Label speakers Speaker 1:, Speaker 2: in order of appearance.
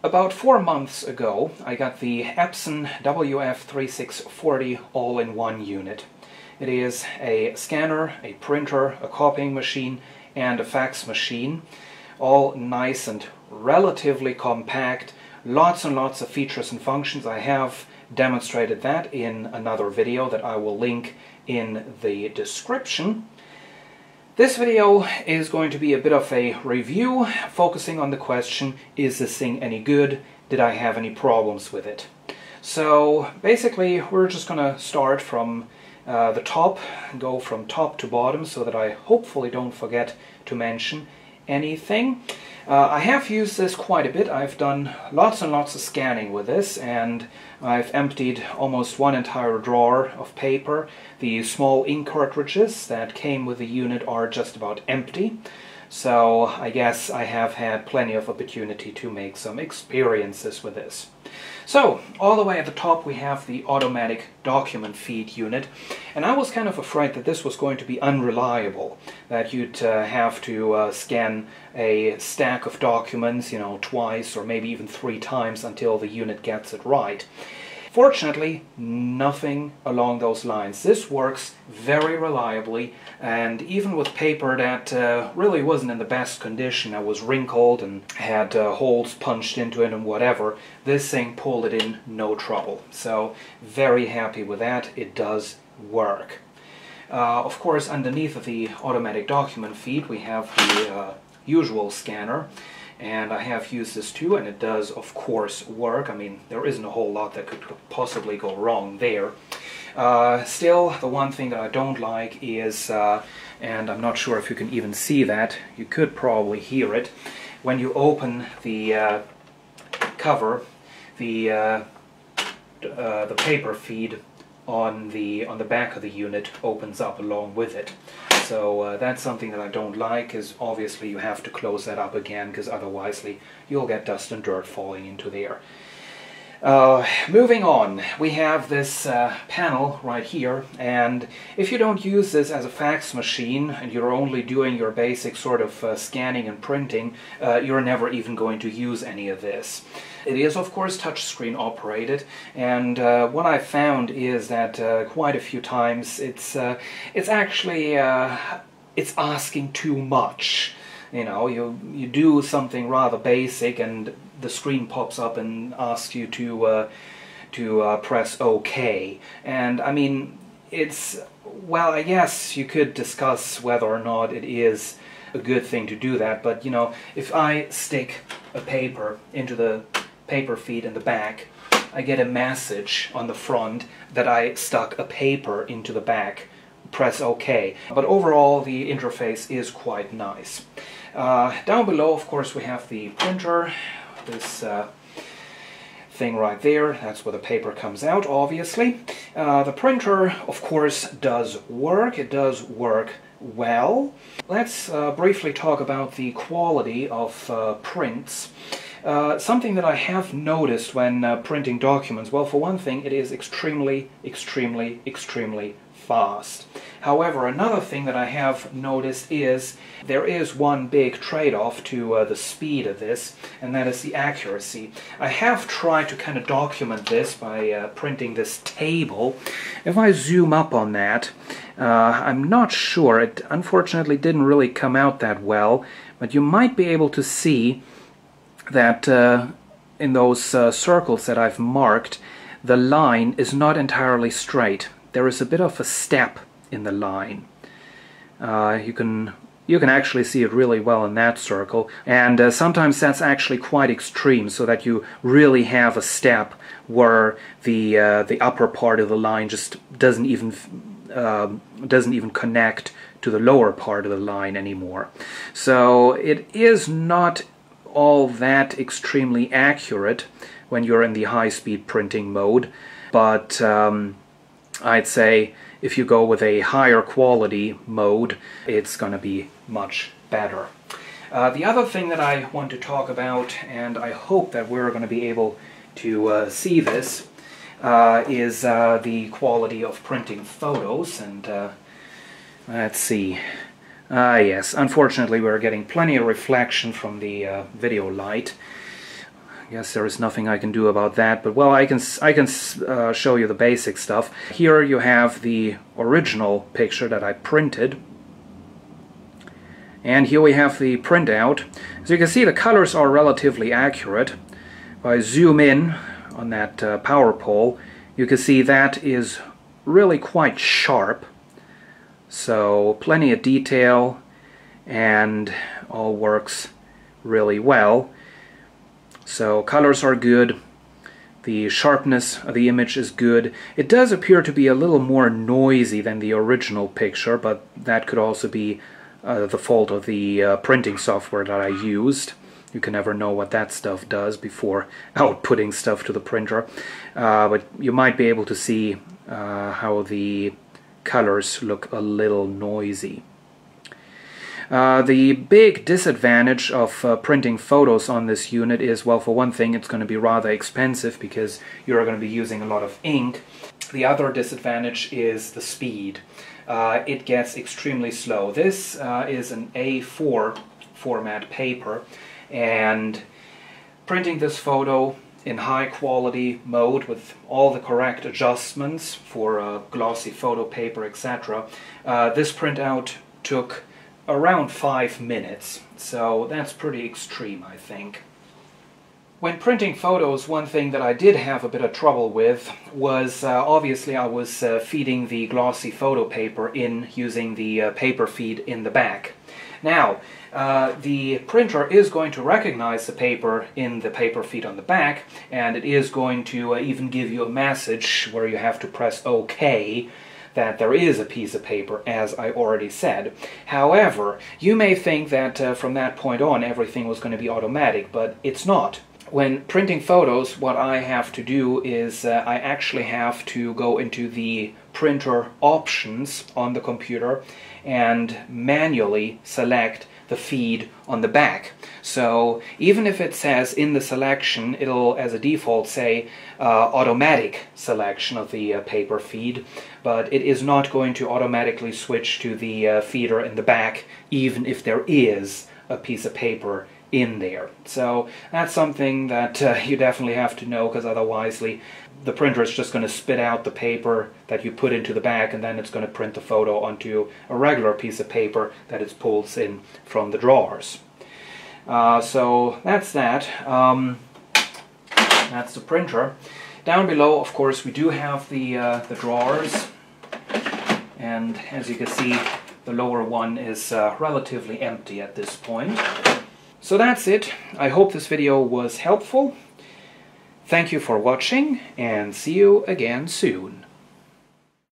Speaker 1: About 4 months ago, I got the Epson WF-3640 all-in-one unit. It is a scanner, a printer, a copying machine, and a fax machine. All nice and relatively compact. Lots and lots of features and functions. I have demonstrated that in another video that I will link in the description. This video is going to be a bit of a review, focusing on the question, is this thing any good? Did I have any problems with it? So basically we're just going to start from the top, go from top to bottom so that I hopefully don't forget to mention anything. I have used this quite a bit. I've done lots and lots of scanning with this, and I've emptied almost one entire drawer of paper. The small ink cartridges that came with the unit are just about empty, so I guess I have had plenty of opportunity to make some experiences with this. So, all the way at the top we have the automatic document feed unit, and I was kind of afraid that this was going to be unreliable, that you'd have to scan a stack of documents, you know, twice or maybe even 3 times until the unit gets it right. Fortunately, nothing along those lines. This works very reliably, and even with paper that really wasn't in the best condition, that was wrinkled and had holes punched into it and whatever, this thing pulled it in no trouble. So, very happy with that. It does work. Of course, underneath of the automatic document feed we have the usual scanner. And I have used this too, and it does of course work. I mean, there isn't a whole lot that could possibly go wrong there. Still, the one thing that I don't like is, and I'm not sure if you can even see that, you could probably hear it, when you open the cover, the paper feed on the back of the unit opens up along with it. So that's something that I don't like, is obviously you have to close that up again, because otherwise you'll get dust and dirt falling into there. Moving on, we have this panel right here, and if you don't use this as a fax machine and you're only doing your basic sort of scanning and printing, you're never even going to use any of this. It is of course touchscreen operated, and what I found is that quite a few times it's actually it's asking too much. You know, you do something rather basic and the screen pops up and asks you to press OK. And I mean, it's, well, I guess you could discuss whether or not it is a good thing to do that, but you know, if I stick a paper into the paper feed in the back, I get a message on the front that I stuck a paper into the back. Press OK. But overall the interface is quite nice. Down below, of course, we have the printer, this thing right there. That's where the paper comes out, obviously. The printer, of course, does work. It does work well. Let's briefly talk about the quality of prints. Something that I have noticed when printing documents, well, for one thing, it is extremely, extremely, extremely fast. However, another thing that I have noticed is there is one big trade-off to the speed of this, and that is the accuracy. I have tried to kind of document this by printing this table. If I zoom up on that, I'm not sure. It unfortunately didn't really come out that well, but you might be able to see that in those circles that I've marked, the line is not entirely straight. There is a bit of a step in the line. You can actually see it really well in that circle, and sometimes that's actually quite extreme, so that you really have a step where the upper part of the line just doesn't even connect to the lower part of the line anymore. So it is not all that extremely accurate when you're in the high-speed printing mode, but I'd say if you go with a higher quality mode, it's going to be much better. The other thing that I want to talk about, and I hope that we're going to be able to see this, is the quality of printing photos. And let's see. Yes, unfortunately we're getting plenty of reflection from the video light. I guess there is nothing I can do about that, but well, I can show you the basic stuff. Here you have the original picture that I printed, and here we have the printout. As you can see, the colors are relatively accurate. If I zoom in on that power pole, you can see that is really quite sharp, so plenty of detail and all works really well. So colors are good, the sharpness of the image is good. It does appear to be a little more noisy than the original picture, but that could also be the fault of the printing software that I used. You can never know what that stuff does before outputting stuff to the printer. But you might be able to see how the colors look a little noisy. The big disadvantage of printing photos on this unit is, well, for one thing, it's going to be rather expensive because you're going to be using a lot of ink. The other disadvantage is the speed. It gets extremely slow. This is an A4 format paper, and printing this photo in high quality mode with all the correct adjustments for glossy photo paper, etc. This printout took around 5 minutes, so that's pretty extreme, I think. When printing photos, one thing that I did have a bit of trouble with was obviously I was feeding the glossy photo paper in using the paper feed in the back. Now, the printer is going to recognize the paper in the paper feed on the back, and it is going to even give you a message where you have to press OK that there is a piece of paper, as I already said. However, you may think that from that point on everything was going to be automatic, but it's not. When printing photos, what I have to do is I actually have to go into the printer options on the computer and manually select the feed on the back. So even if it says in the selection, it'll as a default say automatic selection of the paper feed, but it is not going to automatically switch to the feeder in the back even if there is a piece of paper in there. So that's something that you definitely have to know, because otherwise the printer is just going to spit out the paper that you put into the back, and then it's going to print the photo onto a regular piece of paper that it pulls in from the drawers. So that's that. That's the printer. Down below, of course, we do have the drawers, and as you can see, the lower one is relatively empty at this point. So that's it. I hope this video was helpful. Thank you for watching, and see you again soon.